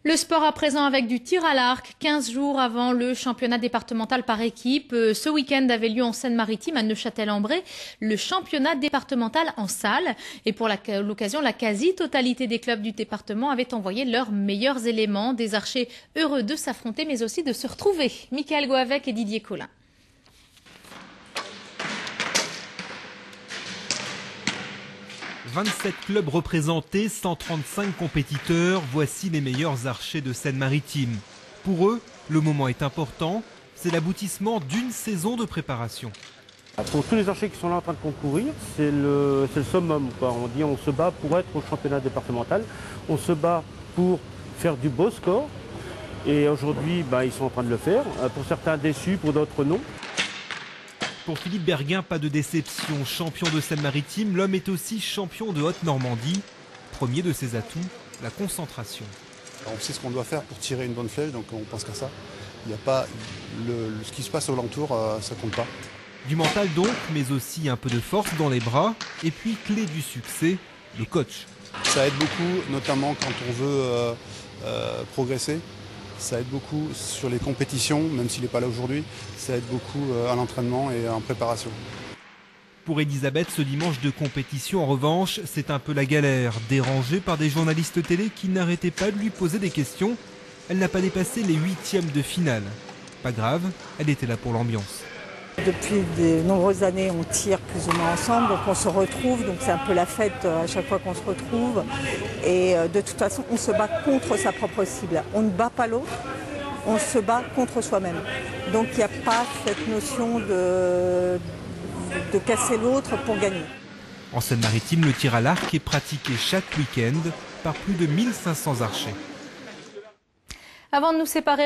Le sport à présent avec du tir à l'arc, 15 jours avant le championnat départemental par équipe. Ce week-end avait lieu en Seine-Maritime, à Neufchâtel-en-Bray, le championnat départemental en salle. Et pour l'occasion, la quasi-totalité des clubs du département avaient envoyé leurs meilleurs éléments. Des archers heureux de s'affronter, mais aussi de se retrouver. Michael Goavec et Didier Collin. 27 clubs représentés, 135 compétiteurs, voici les meilleurs archers de Seine-Maritime. Pour eux, le moment est important, c'est l'aboutissement d'une saison de préparation. Pour tous les archers qui sont là en train de concourir, c'est le summum, quoi. On dit on se bat pour être au championnat départemental, on se bat pour faire du beau score. Et aujourd'hui, ils sont en train de le faire. Pour certains déçus, pour d'autres non. Pour Philippe Berguin, pas de déception. Champion de Seine-Maritime, l'homme est aussi champion de Haute-Normandie. Premier de ses atouts, la concentration. On sait ce qu'on doit faire pour tirer une bonne flèche, donc on pense qu'à ça. Il n'y a pas ce qui se passe au alentour, ça compte pas. Du mental donc, mais aussi un peu de force dans les bras. Et puis, clé du succès, le coach. Ça aide beaucoup, notamment quand on veut progresser. Ça aide beaucoup sur les compétitions, même s'il n'est pas là aujourd'hui. Ça aide beaucoup à l'entraînement et en préparation. Pour Elisabeth, ce dimanche de compétition, en revanche, c'est un peu la galère. Dérangée par des journalistes télé qui n'arrêtaient pas de lui poser des questions, elle n'a pas dépassé les 8e de finale. Pas grave, elle était là pour l'ambiance. Depuis de nombreuses années, on tire plus ou moins ensemble, donc on se retrouve, donc c'est un peu la fête à chaque fois qu'on se retrouve. Et de toute façon, on se bat contre sa propre cible. On ne bat pas l'autre, on se bat contre soi-même. Donc il n'y a pas cette notion de casser l'autre pour gagner. En Seine-Maritime, le tir à l'arc est pratiqué chaque week-end par plus de 1500 archers. Avant de nous séparer,